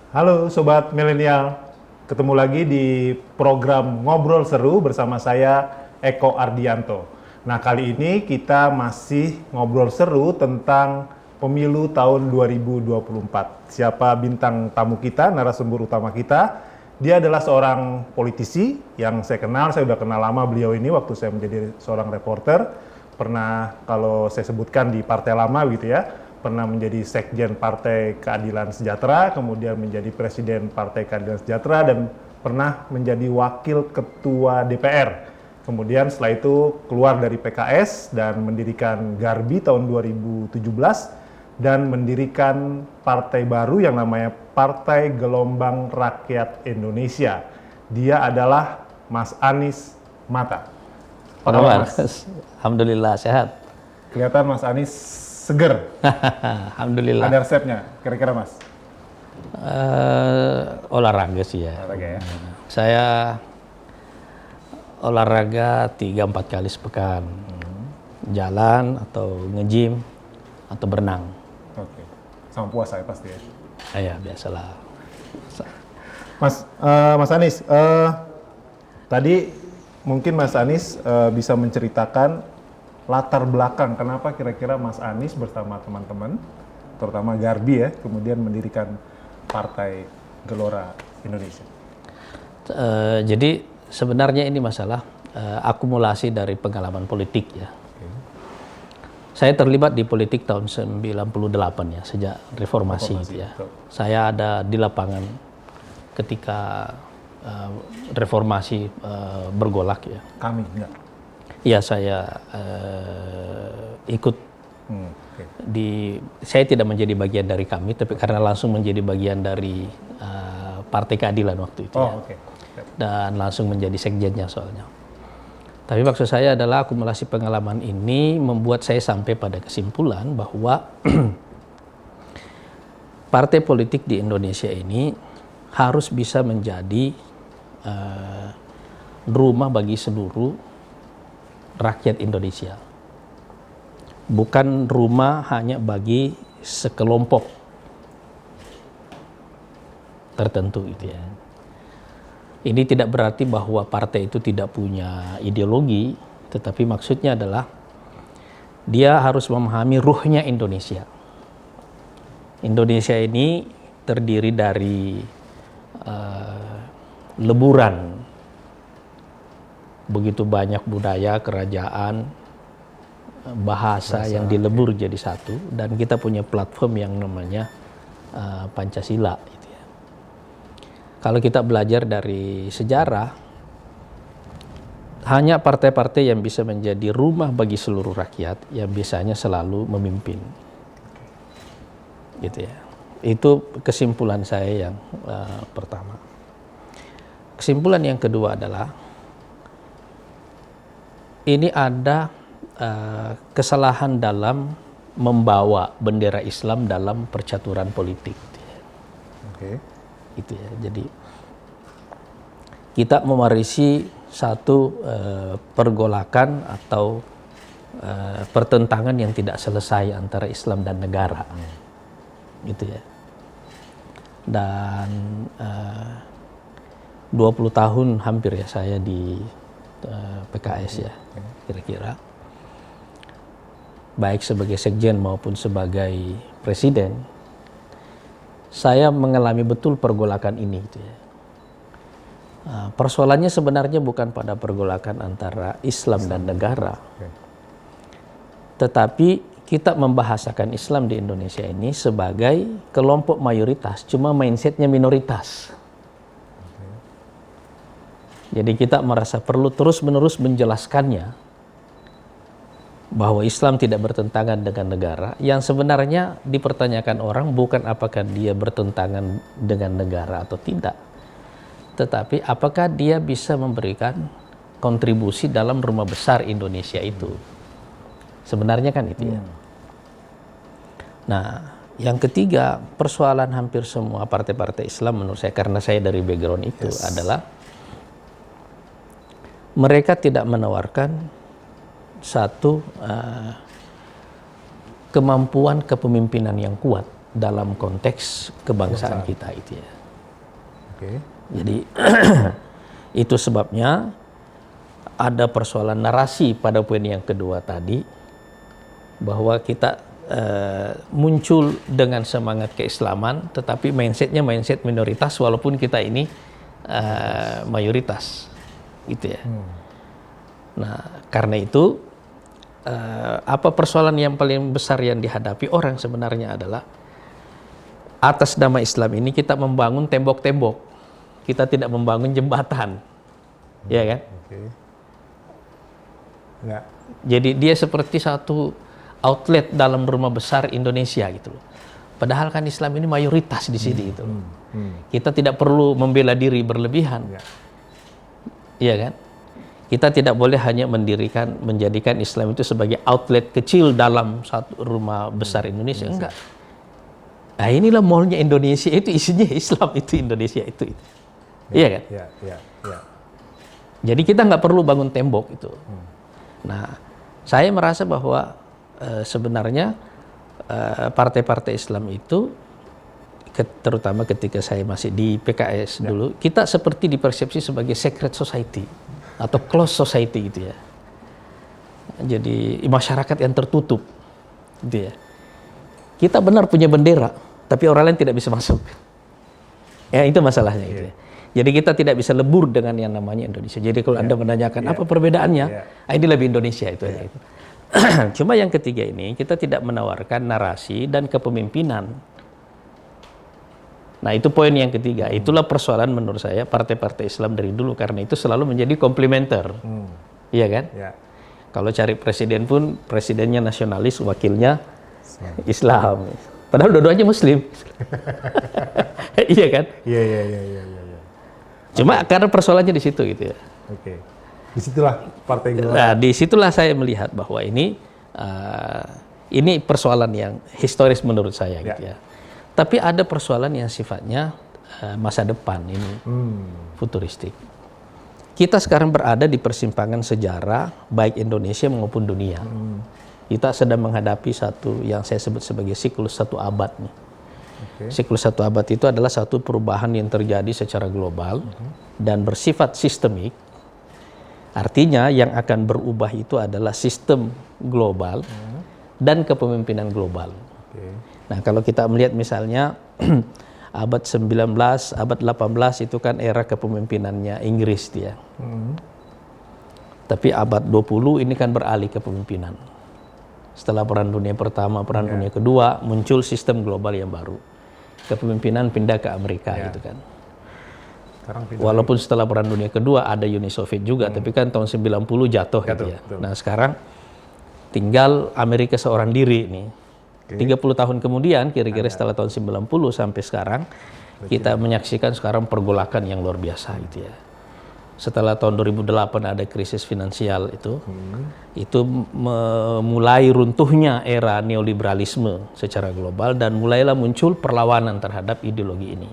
Halo Sobat Milenial, ketemu lagi di program Ngobrol Seru bersama saya Eko Ardianto. Nah kali ini kita masih ngobrol seru tentang pemilu tahun 2024. Siapa bintang tamu kita, narasumber utama kita? Dia adalah seorang politisi yang saya kenal, saya udah kenal lama beliau ini waktu saya menjadi seorang reporter. Pernah kalau saya sebutkan di partai lama gitu ya, pernah menjadi Sekjen Partai Keadilan Sejahtera, kemudian menjadi Presiden Partai Keadilan Sejahtera, dan pernah menjadi Wakil Ketua DPR. Kemudian setelah itu keluar dari PKS dan mendirikan Garbi tahun 2017, dan mendirikan partai baru yang namanya Partai Gelombang Rakyat Indonesia. Dia adalah Mas Anies Mata. Apa kabar? Alhamdulillah sehat. Kelihatan Mas Anies seger. Alhamdulillah. Ada resepnya, kira-kira Mas? Olahraga sih ya. Olahraga ya. Saya olahraga 3-4 kali sepekan. Jalan atau nge-gym atau berenang. Oke. Sama puasa ya pasti ya. Ya biasalah. Mas Anies, tadi mungkin Mas Anies bisa menceritakan latar belakang kenapa kira-kira Mas Anies bersama teman-teman, terutama Garbi ya, kemudian mendirikan Partai Gelora Indonesia. Jadi sebenarnya ini masalah akumulasi dari pengalaman politik ya. Saya terlibat di politik tahun 98 ya, sejak reformasi gitu ya. Betul. Saya ada di lapangan ketika reformasi bergolak ya. Kami enggak. Ya saya ikut saya tidak menjadi bagian dari kami, tapi karena langsung menjadi bagian dari Partai Keadilan waktu itu ya. Dan langsung menjadi sekjennya soalnya. Tapi maksud saya adalah akumulasi pengalaman ini membuat saya sampai pada kesimpulan bahwa partai politik di Indonesia ini harus bisa menjadi rumah bagi seluruh rakyat Indonesia. Bukan rumah hanya bagi sekelompok tertentu gitu ya. Ini tidak berarti bahwa partai itu tidak punya ideologi, tetapi maksudnya adalah dia harus memahami ruhnya Indonesia. Indonesia ini terdiri dari leburan begitu banyak budaya, kerajaan, bahasa yang dilebur jadi satu, dan kita punya platform yang namanya Pancasila. Gitu ya. Kalau kita belajar dari sejarah, hanya partai-partai yang bisa menjadi rumah bagi seluruh rakyat yang biasanya selalu memimpin. Gitu ya. Itu kesimpulan saya yang pertama. Kesimpulan yang kedua adalah ini ada kesalahan dalam membawa bendera Islam dalam percaturan politik. Itu ya. Jadi kita mewarisi satu pergolakan atau pertentangan yang tidak selesai antara Islam dan negara. Gitu ya. Dan 20 tahun hampir ya saya di PKS ya, kira-kira. Baik sebagai sekjen maupun sebagai presiden, saya mengalami betul pergolakan ini. Gitu ya. Persoalannya sebenarnya bukan pada pergolakan antara Islam dan negara. Tetapi kita membahasakan Islam di Indonesia ini sebagai kelompok mayoritas, cuma mindsetnya minoritas. Jadi kita merasa perlu terus-menerus menjelaskannya bahwa Islam tidak bertentangan dengan negara. Yang sebenarnya dipertanyakan orang bukan apakah dia bertentangan dengan negara atau tidak, tetapi apakah dia bisa memberikan kontribusi dalam rumah besar Indonesia itu. Sebenarnya kan itu ya. Nah, yang ketiga, persoalan hampir semua partai-partai Islam menurut saya, karena saya dari background itu, adalah mereka tidak menawarkan satu kemampuan kepemimpinan yang kuat dalam konteks kebangsaan kita itu ya. Oke. Jadi itu sebabnya ada persoalan narasi pada poin yang kedua tadi, bahwa kita muncul dengan semangat keislaman, tetapi mindsetnya mindset minoritas walaupun kita ini mayoritas, gitu ya. Nah, karena itu apa persoalan yang paling besar yang dihadapi orang sebenarnya adalah atas nama Islam ini kita membangun tembok-tembok, kita tidak membangun jembatan, ya kan? Oke. Ya. Jadi dia seperti satu outlet dalam rumah besar Indonesia gitu loh. Padahal kan Islam ini mayoritas di sini gitu loh. Kita tidak perlu membela diri berlebihan. Ya. Iya kan? Kita tidak boleh hanya menjadikan Islam itu sebagai outlet kecil dalam satu rumah besar Indonesia. Enggak. Nah, inilah mallnya Indonesia, itu isinya Islam, itu Indonesia itu. Iya kan? Ya, ya, ya. Jadi kita nggak perlu bangun tembok itu. Nah, saya merasa bahwa sebenarnya partai-partai Islam itu, terutama ketika saya masih di PKS dulu, kita seperti dipersepsi sebagai secret society atau closed society gitu ya. Jadi masyarakat yang tertutup, gitu ya. Kita benar punya bendera, tapi orang lain tidak bisa masuk. Ya itu masalahnya gitu ya. Jadi kita tidak bisa lebur dengan yang namanya Indonesia. Jadi kalau Anda menanyakan apa perbedaannya, ini lebih Indonesia itu aja. Cuma yang ketiga ini kita tidak menawarkan narasi dan kepemimpinan. Nah itu poin yang ketiga. Itulah persoalan menurut saya partai-partai Islam dari dulu, karena itu selalu menjadi komplementer. Iya kan? Ya. Kalau cari presiden pun presidennya nasionalis, wakilnya Islam. Padahal dua-duanya Muslim. Iya kan? Iya, iya, iya, iya, iya. Cuma karena persoalannya di situ gitu ya. Oke. Disitulah partai gelora. Nah, disitulah saya melihat bahwa ini persoalan yang historis menurut saya gitu ya. Tapi ada persoalan yang sifatnya masa depan ini, futuristik. Kita sekarang berada di persimpangan sejarah baik Indonesia maupun dunia. Kita sedang menghadapi satu yang saya sebut sebagai siklus satu abad nih. Siklus satu abad itu adalah satu perubahan yang terjadi secara global dan bersifat sistemik. Artinya yang akan berubah itu adalah sistem global dan kepemimpinan global. Nah, kalau kita melihat misalnya abad 19, abad 18 itu kan era kepemimpinannya Inggris dia. Tapi abad 20 ini kan beralih kepemimpinan. Setelah Perang Dunia Pertama, Perang Dunia Kedua, muncul sistem global yang baru. Kepemimpinan pindah ke Amerika gitu kan. Walaupun setelah Perang Dunia Kedua ada Uni Soviet juga, tapi kan tahun 90 jatuh gitu ya. Betul. Nah sekarang tinggal Amerika seorang diri nih. 30 tahun kemudian, kira-kira setelah tahun 90 sampai sekarang, kita menyaksikan sekarang pergolakan yang luar biasa gitu ya. Setelah tahun 2008 ada krisis finansial itu memulai runtuhnya era neoliberalisme secara global dan mulailah muncul perlawanan terhadap ideologi ini.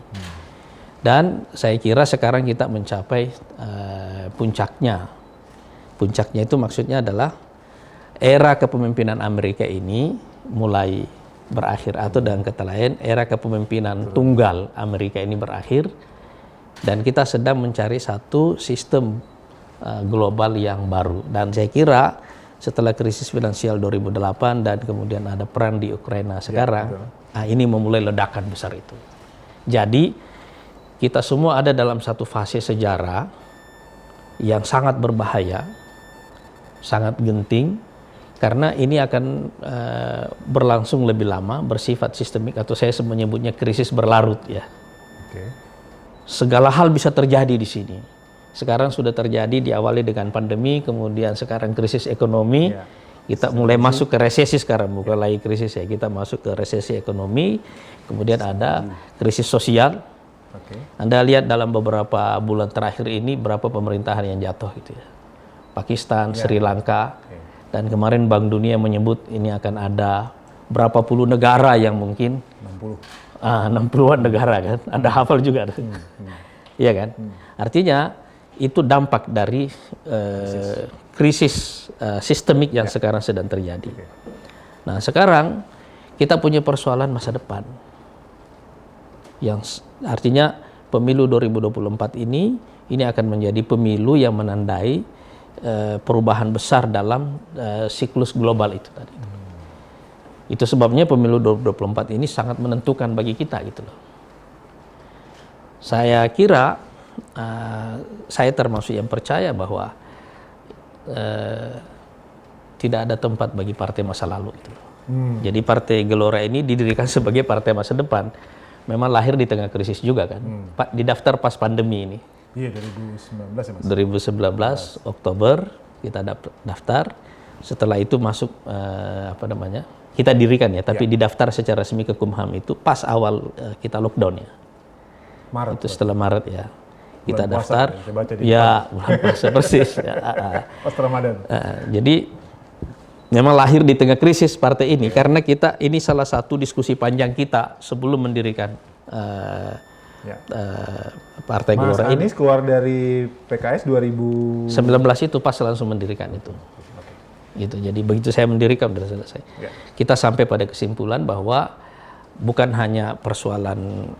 Dan saya kira sekarang kita mencapai puncaknya. Puncaknya itu maksudnya adalah era kepemimpinan Amerika ini mulai berakhir, atau dengan kata lain era kepemimpinan tunggal Amerika ini berakhir. Dan kita sedang mencari satu sistem global yang baru. Dan saya kira setelah krisis finansial 2008 dan kemudian ada perang di Ukraina sekarang, ini memulai ledakan besar itu. Jadi kita semua ada dalam satu fase sejarah yang sangat berbahaya, sangat genting, karena ini akan berlangsung lebih lama, bersifat sistemik, atau saya menyebutnya krisis berlarut ya. Segala hal bisa terjadi di sini. Sekarang sudah terjadi, diawali dengan pandemi, kemudian sekarang krisis ekonomi, kita mulai masuk ke resesi sekarang, bukan lagi krisis ya, kita masuk ke resesi ekonomi, kemudian ada krisis sosial. Anda lihat dalam beberapa bulan terakhir ini berapa pemerintahan yang jatuh gitu ya. Pakistan, Sri Lanka, dan kemarin Bank Dunia menyebut ini akan ada berapa puluh negara yang mungkin 60-an negara kan, Anda hafal juga. Iya kan? Artinya itu dampak dari krisis sistemik yang sekarang sedang terjadi. Nah sekarang kita punya persoalan masa depan. Yang artinya pemilu 2024 ini akan menjadi pemilu yang menandai perubahan besar dalam siklus global itu tadi. Itu sebabnya pemilu 2024 ini sangat menentukan bagi kita gitu loh. Saya kira saya termasuk yang percaya bahwa tidak ada tempat bagi partai masa lalu itu. Jadi Partai Gelora ini didirikan sebagai partai masa depan. Memang lahir di tengah krisis juga kan. Didaftar pas pandemi ini. Iya, 2019 ya Mas. 2019 Oktober kita daftar. Setelah itu masuk kita dirikan ya, tapi didaftar secara resmi ke Kumham itu pas awal kita lockdown ya. Maret. Itu setelah Maret ya. Kita Bulan daftar. puasa, saya baca di Bulan puasa persis. Pas Ramadan. Jadi memang lahir di tengah krisis partai ini karena ini salah satu diskusi panjang kita sebelum mendirikan Partai Gelora ini. Mas Anies keluar dari PKS 2019 itu pas langsung mendirikan itu. Gitu. Jadi begitu saya mendirikan sudah selesai. Kita sampai pada kesimpulan bahwa bukan hanya persoalan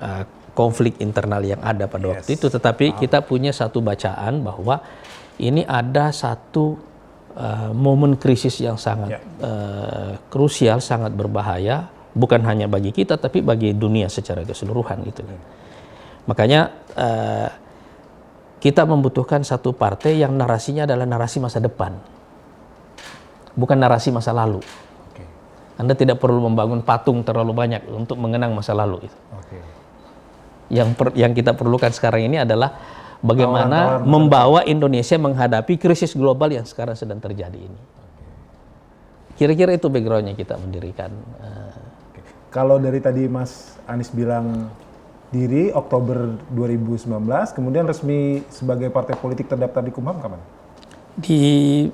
konflik internal yang ada pada waktu itu, tetapi kita punya satu bacaan bahwa ini ada satu momen krisis yang sangat krusial, sangat berbahaya, bukan hanya bagi kita, tapi bagi dunia secara keseluruhan gitu. Makanya kita membutuhkan satu partai yang narasinya adalah narasi masa depan, bukan narasi masa lalu. Anda tidak perlu membangun patung terlalu banyak untuk mengenang masa lalu itu. Yang kita perlukan sekarang ini adalah bagaimana membawa Indonesia menghadapi krisis global yang sekarang sedang terjadi ini. Kira-kira itu backgroundnya kita mendirikan. Kalau dari tadi Mas Anies bilang diri Oktober 2019, kemudian resmi sebagai partai politik terdaftar di Kumham kapan? Di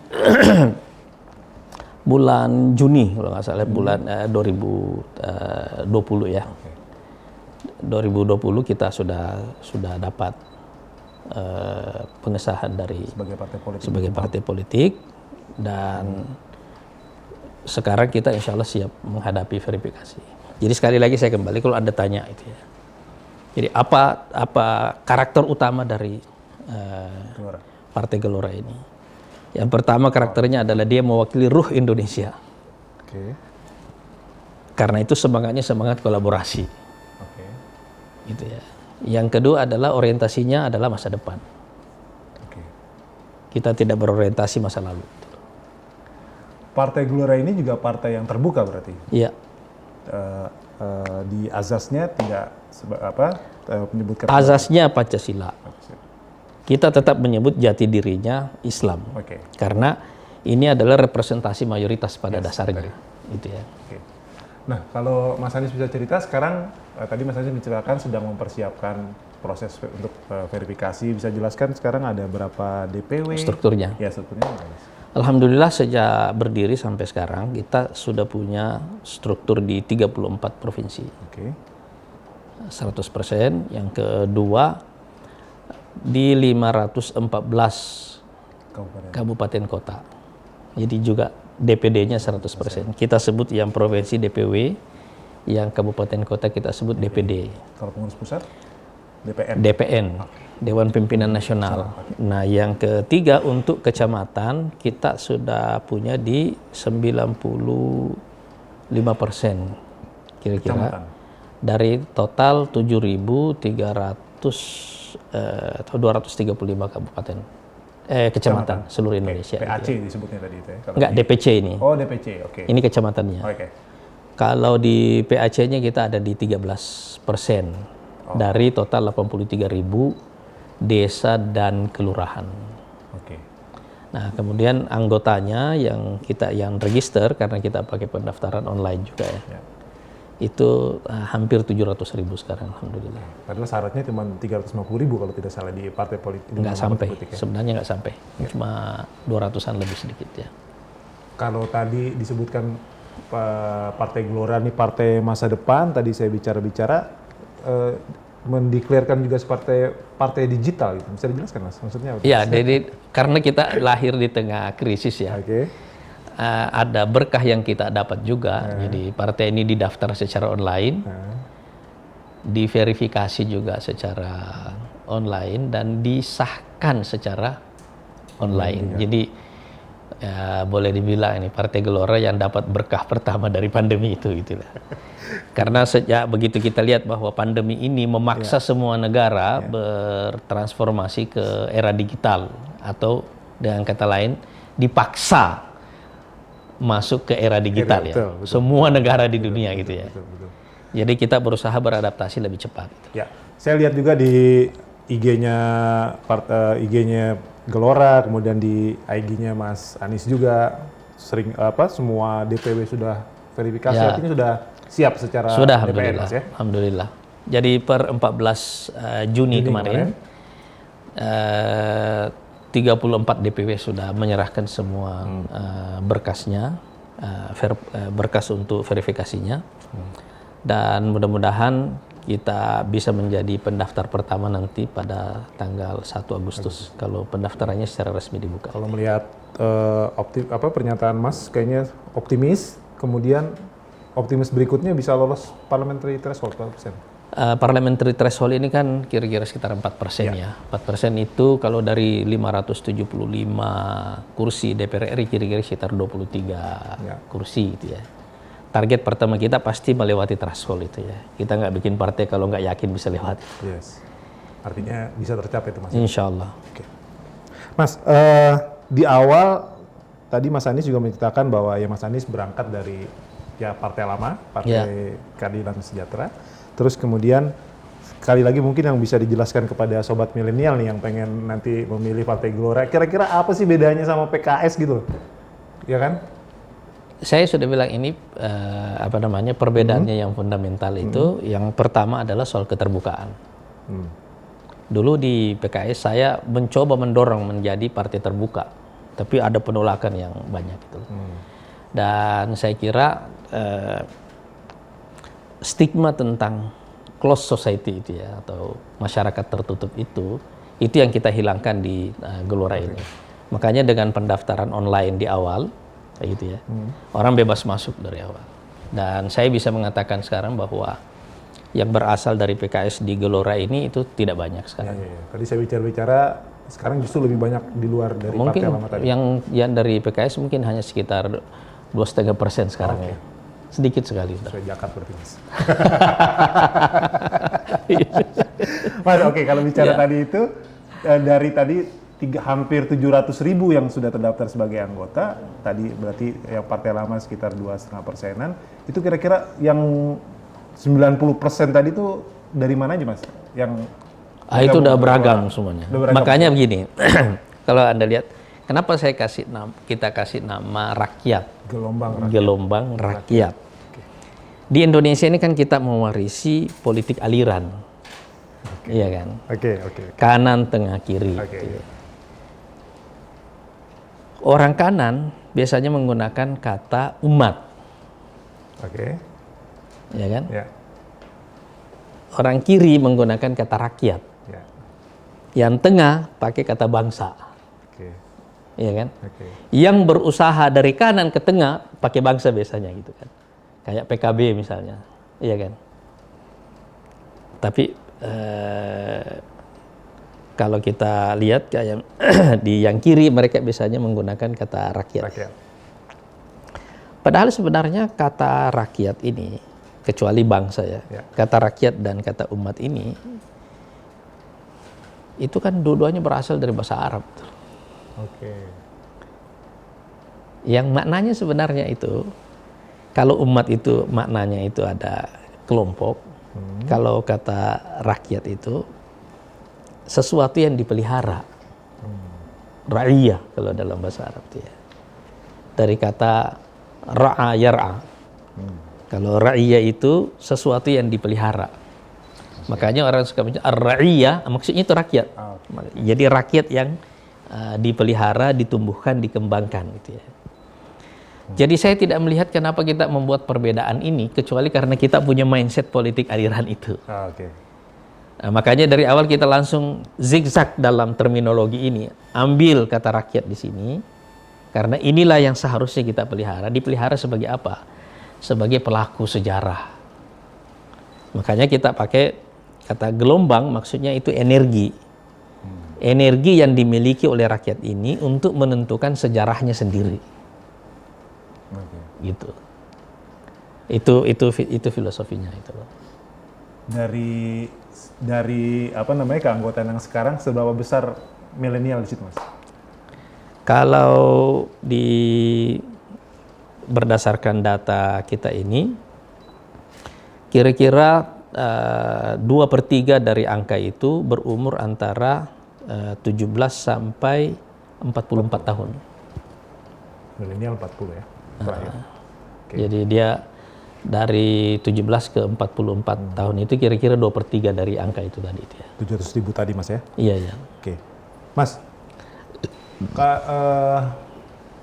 bulan Juni kalau nggak salah, bulan 2020 ya. 2020 kita sudah dapat pengesahan dari sebagai partai politik dan sekarang kita insya Allah siap menghadapi verifikasi. Jadi sekali lagi saya kembali kalau Anda tanya itu ya. Jadi apa karakter utama dari Partai Gelora ini? Yang pertama karakternya adalah dia mewakili ruh Indonesia. Karena itu semangatnya semangat kolaborasi. Gitu ya. Yang kedua adalah orientasinya adalah masa depan. Kita tidak berorientasi masa lalu. Partai Gelora ini juga partai yang terbuka berarti? Iya. Di azasnya tidak menyebutkan azasnya Pancasila. Kita tetap menyebut jati dirinya Islam. Karena ini adalah representasi mayoritas pada dasarnya. Gitu ya. Nah, kalau Mas Anies bisa cerita sekarang, tadi Mas Anies menceritakan sedang mempersiapkan proses untuk verifikasi. Bisa jelaskan sekarang ada berapa DPW? Strukturnya? Ya, strukturnya. Alhamdulillah sejak berdiri sampai sekarang kita sudah punya struktur di 34 provinsi. 100%. Yang kedua di 514 kabupaten kota. Jadi juga DPD-nya 100%. Kita sebut yang provinsi DPW, yang kabupaten kota kita sebut DPD. Kalau pengurus pusat? DPN? DPN, Dewan Pimpinan Nasional. Nah, yang ketiga untuk kecamatan kita sudah punya di 95% kira-kira. Dari total 7.300 atau 235 kabupaten. Kecamatan seluruh Indonesia. PAC gitu ya. disebutnya tadi itu ya? Enggak, DPC ini. Oh, DPC, Ini kecamatannya. Kalau di PAC-nya kita ada di 13% dari total 83.000 desa dan kelurahan. Nah, kemudian anggotanya yang register karena kita pakai pendaftaran online juga ya. Itu hampir 700.000 sekarang, alhamdulillah. Padahal syaratnya cuma 350.000 kalau tidak salah di partai politik. Nggak sampai, sebenarnya nggak sampai. Cuma 200-an lebih sedikit ya. Kalau tadi disebutkan Partai Gelora ini partai masa depan, tadi saya bicara mendeklarasikan juga seperti partai digital gitu. Bisa dijelaskan Mas, maksudnya apa? Iya, jadi karena kita lahir di tengah krisis ya. Ada berkah yang kita dapat juga. Jadi partai ini didaftar secara online. diverifikasi juga secara online dan disahkan secara online. Jadi ya, boleh dibilang ini Partai Gelora yang dapat berkah pertama dari pandemi itu gitulah. Karena sejak begitu kita lihat bahwa pandemi ini memaksa semua negara bertransformasi ke era digital, atau dengan kata lain dipaksa masuk ke era digital ya. Betul. Semua negara di dunia gitu ya. Betul. Jadi kita berusaha beradaptasi lebih cepat. Ya, saya lihat juga di IG-nya IG-nya Gelora, kemudian di IG-nya Mas Anies juga sering semua DPW sudah verifikasi, Ya. artinya sudah siap secara Sudah, DPR, alhamdulillah. Mas ya. Alhamdulillah. Jadi per 14 Juni kemarin 34 DPW sudah menyerahkan semua berkasnya, berkas untuk verifikasinya. Dan mudah-mudahan kita bisa menjadi pendaftar pertama nanti pada tanggal 1 Agustus kalau pendaftarannya secara resmi dibuka. Kalau melihat pernyataan Mas kayaknya optimis, kemudian optimis berikutnya bisa lolos parliamentary threshold berapa persen? Parliamentary threshold ini kan kira-kira sekitar 4% ya. 4% itu kalau dari 575 kursi DPR RI kira-kira sekitar 23 kursi itu ya. Target pertama kita pasti melewati threshold itu ya. Kita nggak bikin partai kalau nggak yakin bisa lewat. Yes. Artinya bisa tercapai itu Mas. Insya Allah. Oke. Mas, di awal tadi Mas Anies juga menceritakan bahwa ya Mas Anies berangkat dari ya partai lama, Partai Keadilan Sejahtera. Terus kemudian sekali lagi mungkin yang bisa dijelaskan kepada sobat milenial nih yang pengen nanti memilih Partai Gelora, kira-kira apa sih bedanya sama PKS gitu? Ya kan? Saya sudah bilang ini perbedaannya yang fundamental itu yang pertama adalah soal keterbukaan. Dulu di PKS saya mencoba mendorong menjadi partai terbuka, tapi ada penolakan yang banyak itu. Dan saya kira stigma tentang closed society itu ya, atau masyarakat tertutup itu yang kita hilangkan di Gelora ini. Makanya dengan pendaftaran online di awal kayak gitu ya, orang bebas masuk dari awal. Dan saya bisa mengatakan sekarang bahwa yang berasal dari PKS di Gelora ini itu tidak banyak sekarang. Ya. Tadi saya bicara sekarang justru lebih banyak di luar dari Mungkin partai lama tadi. yang dari PKS mungkin hanya sekitar 2,5% sekarang ya. Sedikit sekali. Sesuai jakat berarti Mas. Mas, oke, kalau bicara tadi itu dari tadi hampir 700.000 yang sudah terdaftar sebagai anggota, tadi berarti yang partai lama sekitar 2,5%-an, itu kira-kira yang 90% tadi itu dari mana aja Mas? Yang itu udah beragam semuanya. Makanya begini, kalau Anda lihat, kenapa kita kasih nama rakyat? Gelombang rakyat. Di Indonesia ini kan kita mewarisi politik aliran. Iya kan? Oke. Kanan, tengah, kiri. Orang kanan biasanya menggunakan kata umat. Ya kan? Ya. Orang kiri menggunakan kata rakyat. Ya. Yang tengah pakai kata bangsa. Iya kan? Yang berusaha dari kanan ke tengah pakai bangsa biasanya gitu kan. Kayak PKB misalnya. Iya kan? Tapi kalau kita lihat kayak di yang kiri mereka biasanya menggunakan kata rakyat. Padahal sebenarnya kata rakyat ini, kecuali bangsa ya, kata rakyat dan kata umat ini, itu kan dua-duanya berasal dari bahasa Arab. Yang maknanya sebenarnya itu, kalau umat itu maknanya itu ada kelompok, kalau kata rakyat itu sesuatu yang dipelihara. Ra'iyah kalau dalam bahasa Arab itu ya. Dari kata ra'a yar'a. Kalau ra'iyah itu sesuatu yang dipelihara. Makanya orang suka bilang ar-ra'iyah, maksudnya itu rakyat. Jadi rakyat yang dipelihara, ditumbuhkan, dikembangkan gitu ya. Jadi saya tidak melihat kenapa kita membuat perbedaan ini kecuali karena kita punya mindset politik aliran itu. Nah, makanya dari awal kita langsung zigzag dalam terminologi ini, ambil kata rakyat di sini karena inilah yang seharusnya kita pelihara. Dipelihara sebagai apa? Sebagai pelaku sejarah. Makanya kita pakai kata gelombang, maksudnya itu energi. Energi yang dimiliki oleh rakyat ini untuk menentukan sejarahnya sendiri. Gitu. Itu filosofinya itu. Dari apa namanya keanggotaan yang sekarang, seberapa besar milenial di situ, Mas? Kalau berdasarkan data kita ini, kira-kira 2/3 dari angka itu berumur antara 17 sampai 44 tahun. Milenial 40 ya, terakhir. Jadi dia dari 17 ke 44 tahun itu kira-kira 2/3 dari angka itu tadi. 700.000 tadi, Mas ya? Iya, iya. Oke. Mas,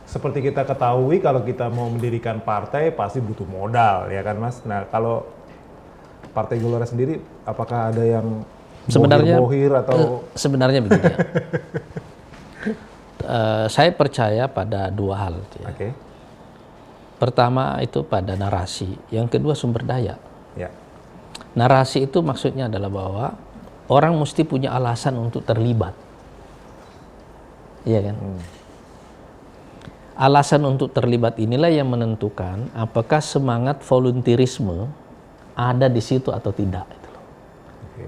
seperti kita ketahui kalau kita mau mendirikan partai pasti butuh modal, ya kan, Mas? Nah, kalau Partai Gelora sendiri, apakah ada yang bohir atau sebenarnya begini ya. Saya percaya pada dua hal. Ya. Oke. Pertama itu pada narasi, yang kedua sumber daya. Ya. Narasi itu maksudnya adalah bahwa orang mesti punya alasan untuk terlibat. Iya kan? Alasan untuk terlibat inilah yang menentukan apakah semangat volunteerisme ada di situ atau tidak. Oke.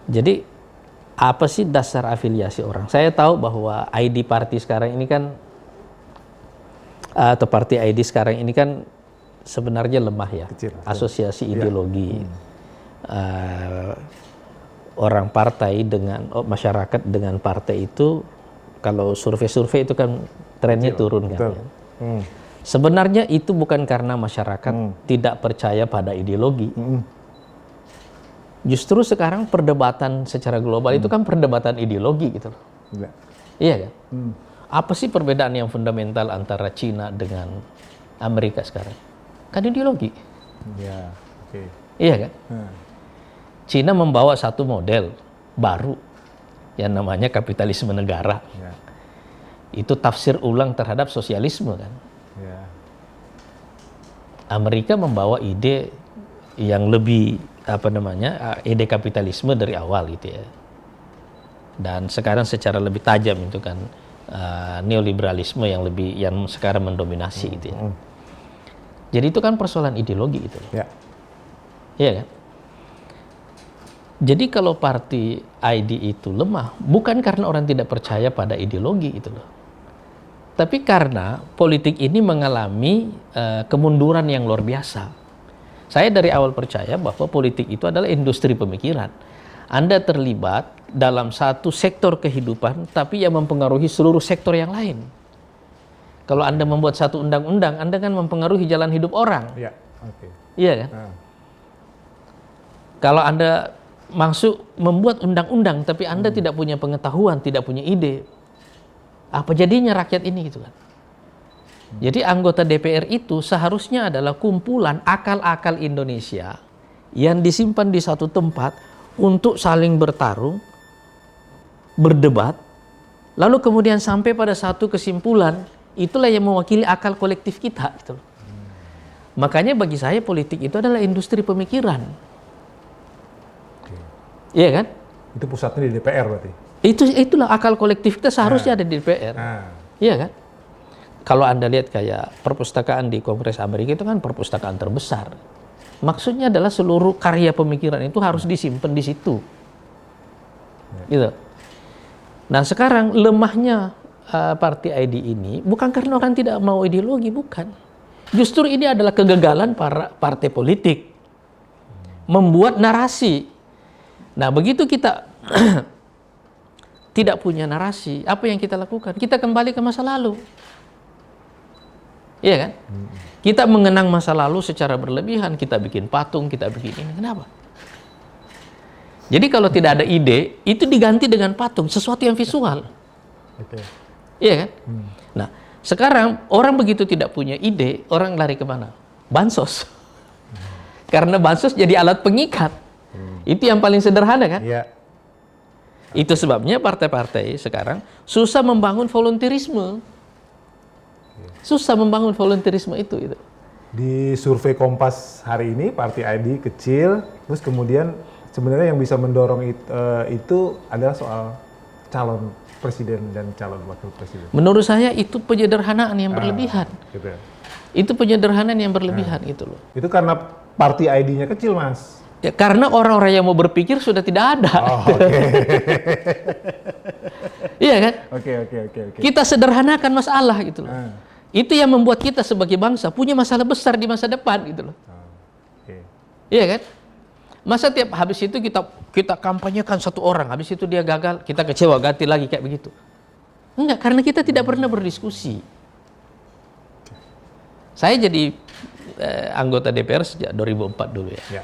Jadi apa sih dasar afiliasi orang? Saya tahu bahwa ID party sekarang ini kan atau party ID sekarang ini kan sebenarnya lemah ya. Kecil. Asosiasi ideologi orang partai dengan masyarakat dengan partai itu, kalau survei-survei itu kan trennya turun kan. Ya. Sebenarnya itu bukan karena masyarakat tidak percaya pada ideologi. Justru sekarang perdebatan secara global itu kan perdebatan ideologi gitu loh. Ya. Iya kan? Apa sih perbedaan yang fundamental antara Cina dengan Amerika sekarang? Kan ideologi. Ya, oke. Iya kan? Cina membawa satu model baru yang namanya kapitalisme negara. Ya. Itu tafsir ulang terhadap sosialisme kan. Ya. Amerika membawa ide yang lebih ide kapitalisme dari awal gitu ya. Dan sekarang secara lebih tajam itu kan neoliberalisme yang sekarang mendominasi gitu ya. Jadi itu kan persoalan ideologi itu. Ya. Iya kan? Jadi kalau party ID itu lemah bukan karena orang tidak percaya pada ideologi itu loh. Tapi karena politik ini mengalami kemunduran yang luar biasa. Saya dari awal percaya bahwa politik itu adalah industri pemikiran. Anda terlibat dalam satu sektor kehidupan, tapi yang mempengaruhi seluruh sektor yang lain. Kalau Anda membuat satu undang-undang, Anda kan mempengaruhi jalan hidup orang. Ya. Oke. Iya kan? Kalau Anda membuat undang-undang, tapi Anda tidak punya pengetahuan, tidak punya ide, apa jadinya rakyat ini gitu kan? Jadi anggota DPR itu seharusnya adalah kumpulan akal-akal Indonesia yang disimpan di satu tempat untuk saling bertarung, berdebat, lalu kemudian sampai pada satu kesimpulan, itulah yang mewakili akal kolektif kita. Gitu. Makanya bagi saya politik itu adalah industri pemikiran. Iya kan? Itu pusatnya di DPR berarti? Itulah akal kolektif kita seharusnya ada di DPR. Iya kan? Kalau Anda lihat kayak perpustakaan di Kongres Amerika itu kan perpustakaan terbesar. Maksudnya adalah seluruh karya pemikiran itu harus disimpan di situ. Gitu. Nah sekarang lemahnya Party ID ini bukan karena orang tidak mau ideologi, bukan. Justru ini adalah kegagalan para partai politik membuat narasi. Nah begitu kita tidak punya narasi, apa yang kita lakukan? Kita kembali ke masa lalu. Iya kan? Kita mengenang masa lalu secara berlebihan, kita bikin patung, kita bikin ini. Kenapa? Jadi kalau tidak ada ide, itu diganti dengan patung, sesuatu yang visual. Okay. Iya kan? Nah, sekarang orang begitu tidak punya ide, orang lari kemana? Bansos. Karena bansos jadi alat pengikat. Itu yang paling sederhana kan? Yeah. Itu sebabnya partai-partai sekarang susah membangun volunteerisme. Susah membangun volunteerisme itu. Di survei Kompas hari ini, Partai ID kecil, terus kemudian sebenarnya yang bisa mendorong itu adalah soal calon presiden dan calon wakil presiden. Menurut saya itu penyederhanaan yang berlebihan. Gitu ya. Itu penyederhanaan yang berlebihan itu loh. Itu karena Partai ID-nya kecil, Mas. Ya, karena orang-orang yang mau berpikir sudah tidak ada. Oh, oke. Iya kan? Oke. Kita sederhanakan masalah gitu loh. Itu yang membuat kita sebagai bangsa punya masalah besar di masa depan gitu loh. Oke. Iya kan? Masa tiap habis itu kita kampanyekan satu orang, habis itu dia gagal, kita kecewa ganti lagi kayak begitu. Enggak, karena kita tidak pernah berdiskusi. Saya jadi anggota DPR sejak 2004 dulu ya.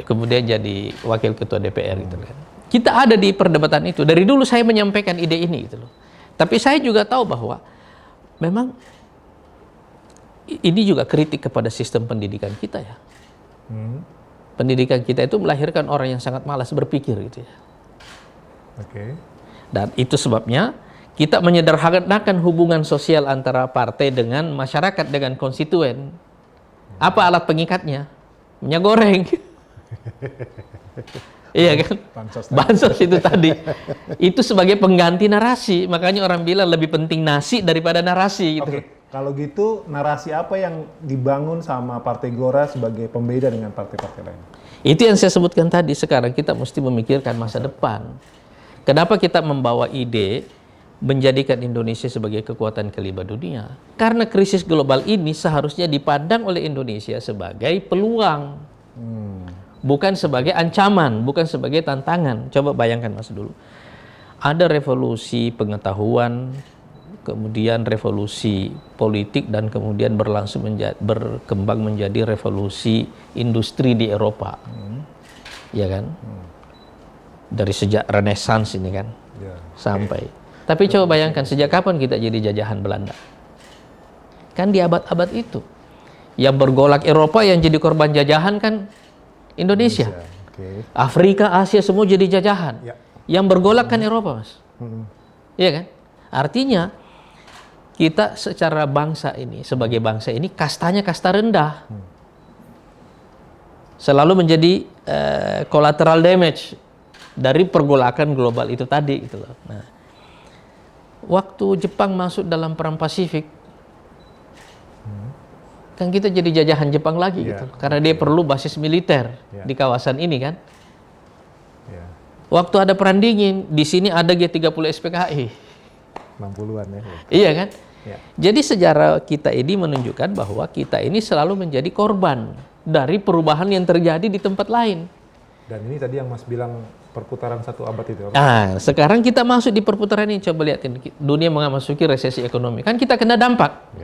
Kemudian jadi wakil ketua DPR gitu kan. Kita ada di perdebatan itu. Dari dulu saya menyampaikan ide ini gitu loh. Tapi saya juga tahu bahwa memang ini juga kritik kepada sistem pendidikan kita ya. Pendidikan kita itu melahirkan orang yang sangat malas berpikir gitu ya. Oke. Dan itu sebabnya kita menyederhanakan hubungan sosial antara partai dengan masyarakat, dengan konstituen. Apa alat pengikatnya? Minyak goreng. Iya kan? Bansos itu tadi. Itu sebagai pengganti narasi. Makanya orang bilang lebih penting nasi daripada narasi gitu. Oke. Kalau gitu narasi apa yang dibangun sama Partai Gelora sebagai pembeda dengan partai-partai lain? Itu yang saya sebutkan tadi. Sekarang kita mesti memikirkan masa depan. Kenapa kita membawa ide menjadikan Indonesia sebagai kekuatan kelima dunia? Karena krisis global ini seharusnya dipandang oleh Indonesia sebagai peluang. Bukan sebagai ancaman, bukan sebagai tantangan. Coba bayangkan Mas dulu. Ada revolusi pengetahuan, kemudian revolusi politik, dan kemudian berkembang menjadi revolusi industri di Eropa. Ya kan? Dari sejak Renaissance ini kan. Sampai. Tapi coba bayangkan sejak kapan kita jadi jajahan Belanda? Kan di abad-abad itu. Yang bergolak Eropa, yang jadi korban jajahan kan Indonesia. Afrika, Asia semua jadi jajahan. Yang bergolak kan Eropa, Mas. Iya kan? Artinya kita secara bangsa ini, sebagai bangsa ini kastanya kasta rendah. Selalu menjadi collateral damage dari pergolakan global itu tadi gitu loh. Nah, waktu Jepang masuk dalam perang Pasifik, kan kita jadi jajahan Jepang lagi gitu. Karena dia perlu basis militer di kawasan ini kan. Waktu ada perang dingin, di sini ada G30 SPKI. 60-an ya. Iya kan? Jadi sejarah kita ini menunjukkan bahwa kita ini selalu menjadi korban dari perubahan yang terjadi di tempat lain. Dan ini tadi yang Mas bilang perputaran satu abad itu. Nah, sekarang kita masuk di perputaran ini. Coba lihatin, dunia memasuki resesi ekonomi. Kan kita kena dampak.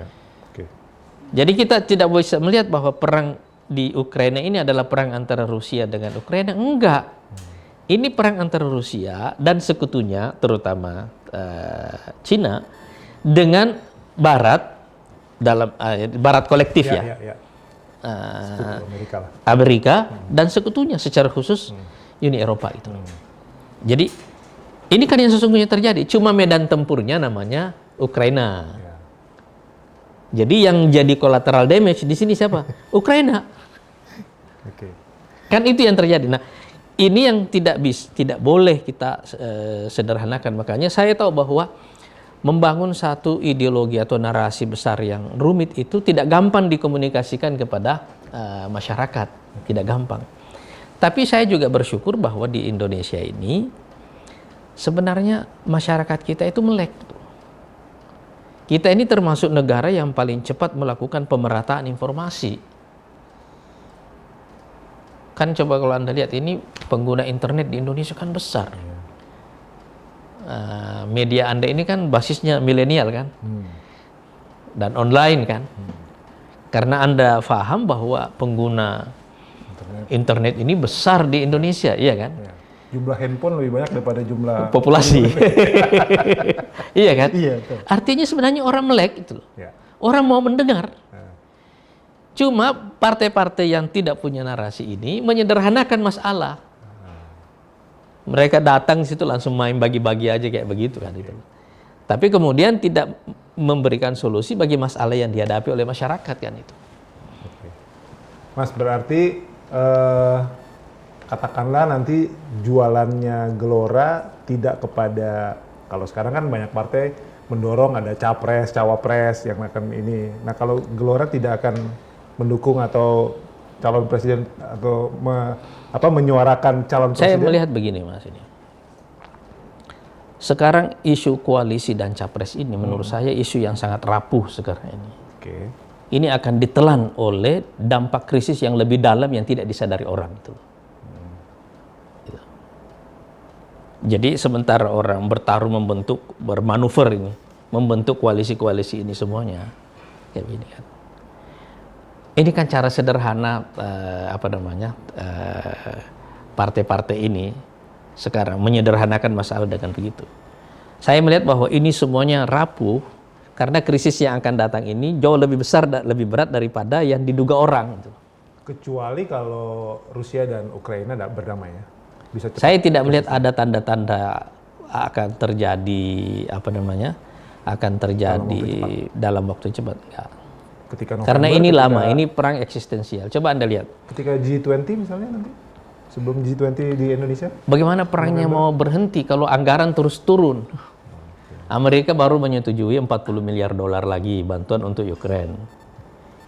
Jadi kita tidak bisa melihat bahwa perang di Ukraina ini adalah perang antara Rusia dengan Ukraina. Enggak. Ini perang antara Rusia dan sekutunya, terutama Cina, dengan Barat, dalam Barat kolektif Amerika dan sekutunya secara khusus Uni Eropa itu. Jadi ini kan yang sesungguhnya terjadi. Cuma medan tempurnya namanya Ukraina. Jadi yang jadi collateral damage di sini siapa? Ukraina. Kan itu yang terjadi. Nah, ini yang tidak boleh kita sederhanakan. Makanya saya tahu bahwa membangun satu ideologi atau narasi besar yang rumit itu tidak gampang dikomunikasikan kepada masyarakat, tidak gampang. Tapi saya juga bersyukur bahwa di Indonesia ini sebenarnya masyarakat kita itu melek. Kita ini termasuk negara yang paling cepat melakukan pemerataan informasi. Kan coba kalau Anda lihat ini pengguna internet di Indonesia kan besar. Media Anda ini kan basisnya milenial kan. Dan online kan. Karena Anda paham bahwa pengguna internet ini besar di Indonesia, iya kan? Jumlah handphone lebih banyak daripada jumlah populasi. Iya kan? Iya, betul. Artinya sebenarnya orang melek itu loh. Orang mau mendengar. Cuma partai-partai yang tidak punya narasi ini menyederhanakan masalah. Mereka datang di situ langsung main bagi-bagi aja kayak begitu kan itu. Tapi kemudian tidak memberikan solusi bagi masalah yang dihadapi oleh masyarakat kan itu. Oke. Mas, berarti katakanlah nanti jualannya Gelora tidak kepada, kalau sekarang kan banyak partai mendorong ada capres, cawapres yang akan ini. Nah, kalau Gelora tidak akan mendukung atau calon presiden atau menyuarakan calon Saya presiden. melihat begini Mas ini. Sekarang isu koalisi dan capres ini menurut saya isu yang sangat rapuh sekarang ini. Oke. Ini akan ditelan oleh dampak krisis yang lebih dalam yang tidak disadari orang itu. Gitu. Jadi sementara orang bertarung bermanuver ini, membentuk koalisi-koalisi ini semuanya, kayak gini kan. Ini kan cara sederhana partai-partai ini sekarang menyederhanakan masalah dengan begitu. Saya melihat bahwa ini semuanya rapuh karena krisis yang akan datang ini jauh lebih besar dan lebih berat daripada yang diduga orang. Kecuali kalau Rusia dan Ukraina berdamai ya. Bisa cepat. Saya tidak melihat ada tanda-tanda akan terjadi dalam waktu cepat. Enggak. Ketika Karena ini lama, ini perang eksistensial. Coba Anda lihat. Ketika G20 misalnya nanti, sebelum G20 di Indonesia? Bagaimana perangnya mau berhenti kalau anggaran terus turun? Amerika baru menyetujui 40 miliar dolar lagi bantuan untuk Ukraina.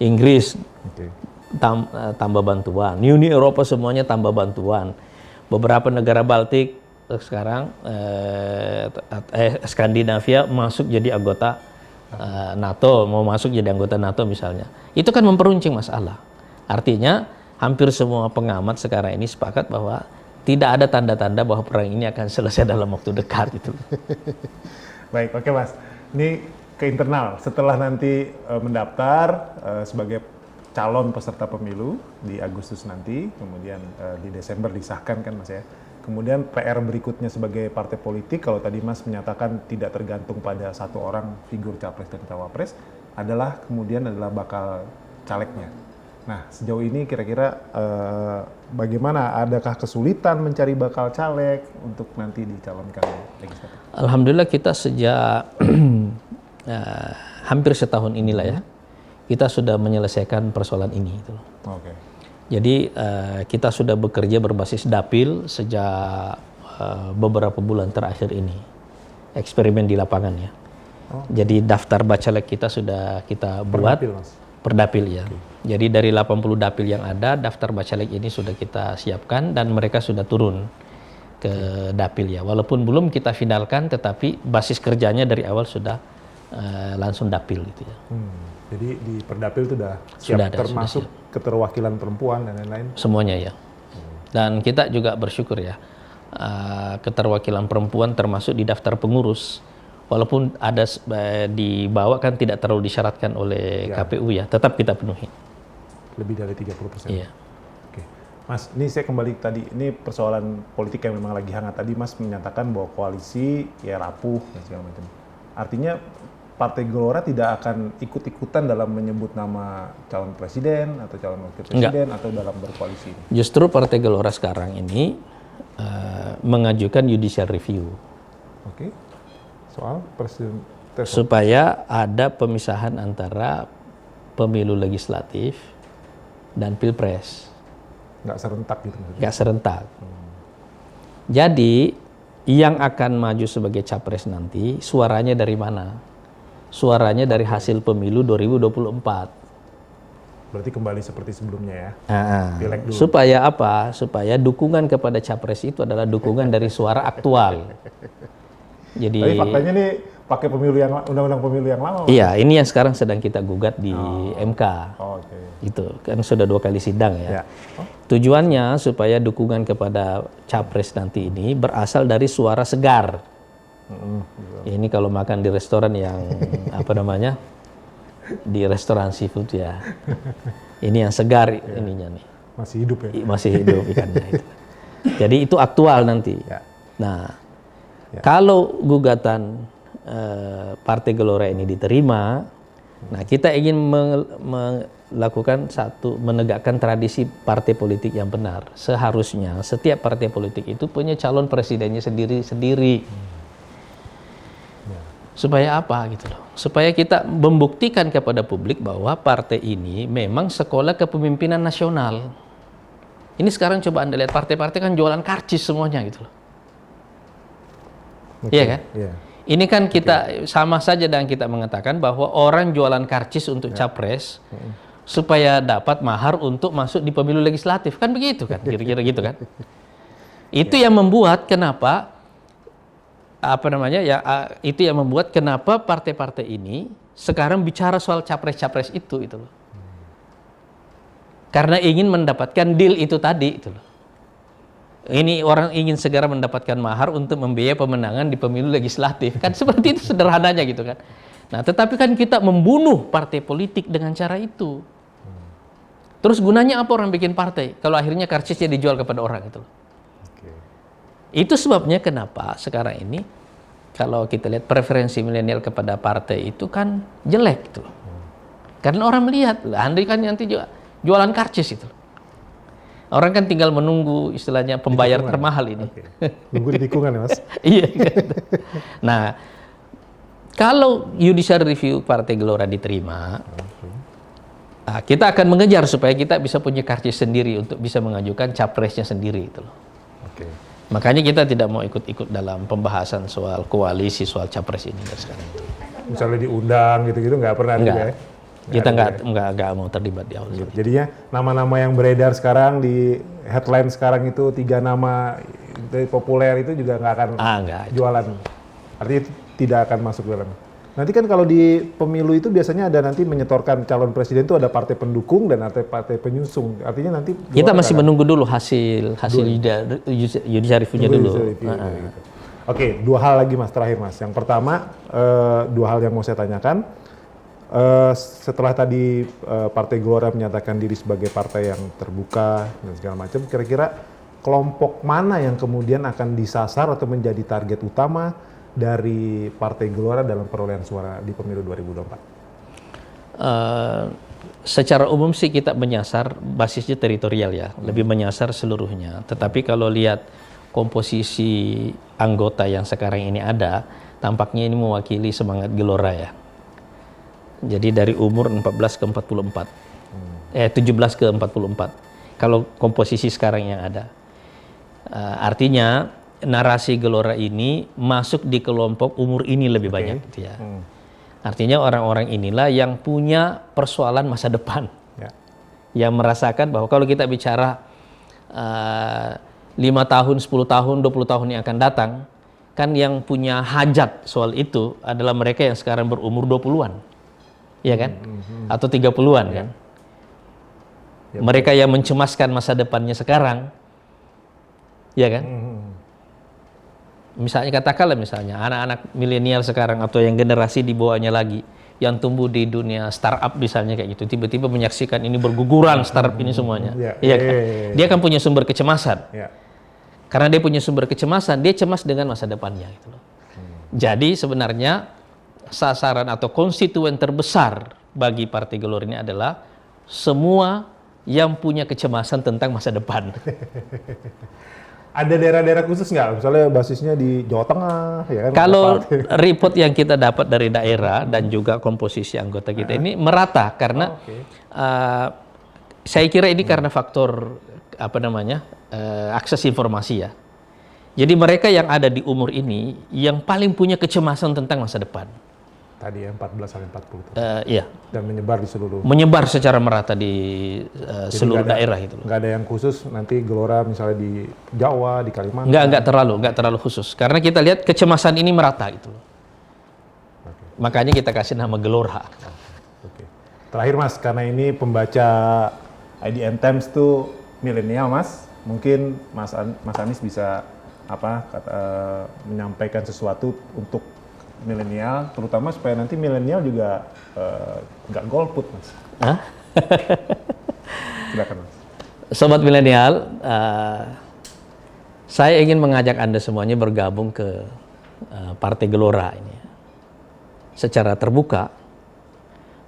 Inggris tambah bantuan. Uni Eropa semuanya tambah bantuan. Beberapa negara Baltik sekarang Skandinavia masuk jadi anggota NATO, mau masuk jadi anggota NATO misalnya. Itu kan memperuncing masalah. Artinya hampir semua pengamat sekarang ini sepakat bahwa tidak ada tanda-tanda bahwa perang ini akan selesai dalam waktu dekat itu. Baik, oke Mas. Ini ke internal. Setelah nanti mendaftar sebagai calon peserta pemilu di Agustus nanti, kemudian di Desember disahkan kan Mas ya. Kemudian PR berikutnya sebagai partai politik, kalau tadi Mas menyatakan tidak tergantung pada satu orang figur capres dan cawapres, adalah bakal calegnya. Nah, sejauh ini kira-kira bagaimana? Adakah kesulitan mencari bakal caleg untuk nanti dicalonkan legislatif? Alhamdulillah kita sejak hampir setahun inilah ya, kita sudah menyelesaikan persoalan ini. Oke. Jadi kita sudah bekerja berbasis dapil sejak beberapa bulan terakhir ini, eksperimen di lapangan ya. Jadi daftar bacalek kita sudah kita buat. Dapil, Mas? Per dapil ya. Jadi dari 80 dapil yang ada, daftar bacalek ini sudah kita siapkan dan mereka sudah turun ke dapil ya. Walaupun belum kita finalkan, tetapi basis kerjanya dari awal sudah langsung dapil gitu ya. Jadi di perdapil itu sudah siap, Sudah ada, termasuk sudah siap. Keterwakilan perempuan dan lain-lain? Semuanya ya. Dan kita juga bersyukur ya, keterwakilan perempuan termasuk di daftar pengurus. Walaupun ada di bawah kan tidak terlalu disyaratkan oleh KPU ya, tetap kita penuhi. Lebih dari 30%? Iya. Oke. Mas, ini saya kembali tadi, ini persoalan politik yang memang lagi hangat. Tadi Mas menyatakan bahwa koalisi ya rapuh dan segala macam. Artinya Partai Gelora tidak akan ikut-ikutan dalam menyebut nama calon presiden atau calon wakil presiden atau dalam berkoalisi? Justru Partai Gelora sekarang ini mengajukan judicial review. Oke. Soal presiden supaya ada pemisahan antara pemilu legislatif dan pilpres. Nggak serentak gitu maksudnya? Nggak serentak. Jadi yang akan maju sebagai capres nanti suaranya dari mana? Suaranya dari hasil pemilu 2024. Berarti kembali seperti sebelumnya ya? Pileg dulu. Supaya apa? Supaya dukungan kepada capres itu adalah dukungan dari suara aktual. Jadi, tapi faktanya nih pakai undang-undang pemilu yang lama. Iya, ini yang sekarang sedang kita gugat di MK. Oke. Itu kan sudah 2 kali sidang ya. Oh. Tujuannya supaya dukungan kepada capres nanti ini berasal dari suara segar. Ini kalau makan di restoran yang di restoran seafood ya. Ini yang segar ininya nih. Masih hidup ya? Masih hidup ikannya itu. Jadi itu aktual nanti. Ya. Nah, kalau gugatan Partai Gelora ini diterima, nah kita ingin menegakkan tradisi partai politik yang benar. Seharusnya setiap partai politik itu punya calon presidennya sendiri-sendiri. Supaya apa gitu loh? Supaya kita membuktikan kepada publik bahwa partai ini memang sekolah kepemimpinan nasional. Ini sekarang coba Anda lihat partai-partai kan jualan karcis semuanya gitu loh. Iya kan? Iya. Ini kan kita sama saja dengan kita mengatakan bahwa orang jualan karcis untuk capres supaya dapat mahar untuk masuk di pemilu legislatif, kan begitu kan, kira-kira gitu kan. Itu yang membuat kenapa itu yang membuat kenapa partai-partai ini sekarang bicara soal capres-capres itu loh. Karena ingin mendapatkan deal itu tadi itu loh. Ini orang ingin segera mendapatkan mahar untuk membiayai pemenangan di pemilu legislatif. Kan seperti itu sederhananya gitu kan. Nah, tetapi kan kita membunuh partai politik dengan cara itu. Terus gunanya apa orang bikin partai? Kalau akhirnya karcisnya dijual kepada orang itu. Itu sebabnya kenapa sekarang ini kalau kita lihat preferensi milenial kepada partai itu kan jelek gitu. Karena orang melihat, Andri kan nanti jualan karcis itu. Orang kan tinggal menunggu istilahnya pembayar termahal ini. Nunggu di tikungan ya Mas? Iya. Nah, kalau judicial review Partai Gelora diterima, kita akan mengejar supaya kita bisa punya karcis sendiri untuk bisa mengajukan capresnya sendiri itu loh. Makanya kita tidak mau ikut-ikut dalam pembahasan soal koalisi, soal capres ini sekarang. Misalnya diundang gitu-gitu nggak pernah juga ya? Kita nggak mau terlibat di awal. Jadinya nama-nama yang beredar sekarang di headline sekarang itu 3 nama populer itu juga nggak akan jualan. Artinya itu tidak akan masuk dalam. Nanti kan kalau di pemilu itu biasanya ada nanti menyetorkan calon presiden itu ada partai pendukung dan ada partai penyusung. Artinya nanti kita masih menunggu dulu hasil judicial review-nya dulu. Oke, 2 hal lagi Mas terakhir Mas. Yang pertama 2 hal yang mau saya tanyakan. Setelah tadi Partai Gelora menyatakan diri sebagai partai yang terbuka dan segala macam, kira-kira kelompok mana yang kemudian akan disasar atau menjadi target utama dari Partai Gelora dalam perolehan suara di pemilu 2024? Secara umum sih kita menyasar basisnya teritorial ya, lebih menyasar seluruhnya. Tetapi kalau lihat komposisi anggota yang sekarang ini ada, tampaknya ini mewakili semangat Gelora ya. Jadi dari umur 14 ke 44, 17 ke 44. Kalau komposisi sekarang yang ada, artinya narasi Gelora ini masuk di kelompok umur ini lebih banyak gitu ya. Artinya orang-orang inilah yang punya persoalan masa depan. Yang merasakan bahwa kalau kita bicara 5 tahun, 10 tahun, 20 tahun yang akan datang, kan yang punya hajat soal itu adalah mereka yang sekarang berumur 20-an. Iya kan? Atau 30-an kan? Mereka yang mencemaskan masa depannya sekarang. Iya kan? Misalnya katakanlah misalnya anak-anak milenial sekarang atau yang generasi di bawahnya lagi yang tumbuh di dunia startup misalnya kayak gitu, tiba-tiba menyaksikan ini berguguran startup ini semuanya, iya kan? Dia kan punya sumber kecemasan. Karena dia punya sumber kecemasan, dia cemas dengan masa depannya gitu loh. Jadi sebenarnya sasaran atau konstituen terbesar bagi Partai Gelora ini adalah semua yang punya kecemasan tentang masa depan. Ada daerah-daerah khusus nggak? Misalnya basisnya di Jawa Tengah, ya kan? Kalau report yang kita dapat dari daerah dan juga komposisi anggota kita ini merata karena saya kira ini karena faktor akses informasi ya. Jadi mereka yang ada di umur ini yang paling punya kecemasan tentang masa depan. Tadi ya 14 sampai 40. Iya. Dan menyebar di seluruh. Menyebar secara merata di seluruh daerah itu. Nggak ada yang khusus nanti Gelora misalnya di Jawa, di Kalimantan. Nggak terlalu khusus. Karena kita lihat kecemasan ini merata itu. Makanya kita kasih nama Gelora. Terakhir Mas, karena ini pembaca IDN Times tuh milenial Mas, mungkin Mas Anies bisa menyampaikan sesuatu untuk milenial, terutama supaya nanti milenial juga nggak golput Mas. Silakan Mas. Sobat milenial, saya ingin mengajak Anda semuanya bergabung ke Partai Gelora ini secara terbuka,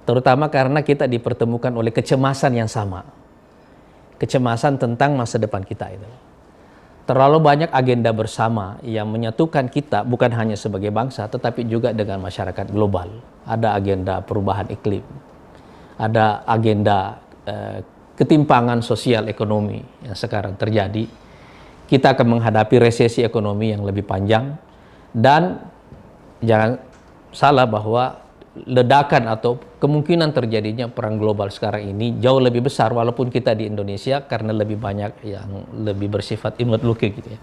terutama karena kita dipertemukan oleh kecemasan yang sama, kecemasan tentang masa depan kita itu. terlalu banyak agenda bersama yang menyatukan kita bukan hanya sebagai bangsa tetapi juga dengan masyarakat global. Ada agenda perubahan iklim, ada agenda ketimpangan sosial ekonomi yang sekarang terjadi. Kita akan menghadapi resesi ekonomi yang lebih panjang, dan jangan salah bahwa ledakan atau kemungkinan terjadinya perang global sekarang ini jauh lebih besar, walaupun kita di Indonesia karena lebih banyak yang lebih bersifat inward looking gitu ya.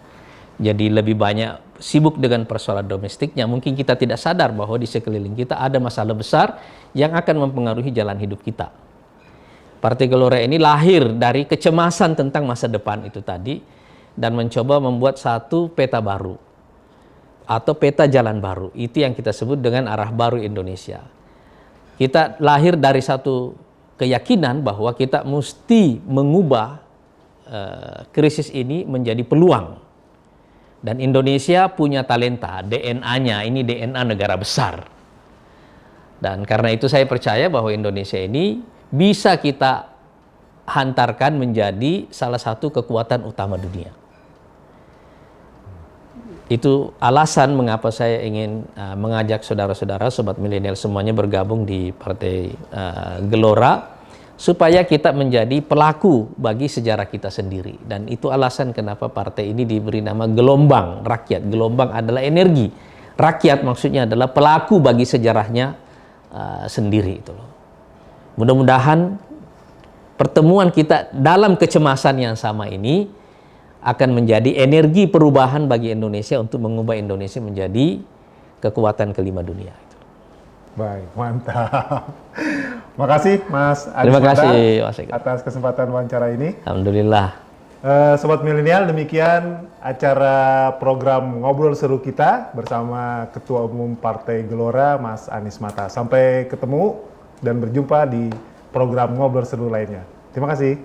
Jadi lebih banyak sibuk dengan persoalan domestiknya, mungkin kita tidak sadar bahwa di sekeliling kita ada masalah besar yang akan mempengaruhi jalan hidup kita. Partai Gelora ini lahir dari kecemasan tentang masa depan itu tadi dan mencoba membuat satu peta baru atau peta jalan baru. Itu yang kita sebut dengan arah baru Indonesia. Kita lahir dari satu keyakinan bahwa kita mesti mengubah krisis ini menjadi peluang. Dan Indonesia punya talenta, DNA-nya ini DNA negara besar. Dan karena itu saya percaya bahwa Indonesia ini bisa kita hantarkan menjadi salah satu kekuatan utama dunia. Itu alasan mengapa saya ingin mengajak saudara-saudara, sobat milenial semuanya bergabung di Partai Gelora, supaya kita menjadi pelaku bagi sejarah kita sendiri. Dan itu alasan kenapa partai ini diberi nama Gelombang Rakyat. Gelombang adalah energi, rakyat maksudnya adalah pelaku bagi sejarahnya sendiri. Itu loh. Mudah-mudahan pertemuan kita dalam kecemasan yang sama ini akan menjadi energi perubahan bagi Indonesia untuk mengubah Indonesia menjadi kekuatan kelima dunia. Baik, mantap. Makasih Mas Adi Terima Mata kasih Mas Eko atas kesempatan wawancara ini. Alhamdulillah. Sobat milenial, demikian acara program Ngobrol Seru kita bersama Ketua Umum Partai Gelora Mas Anies Mata. Sampai ketemu dan berjumpa di program Ngobrol Seru lainnya. Terima kasih.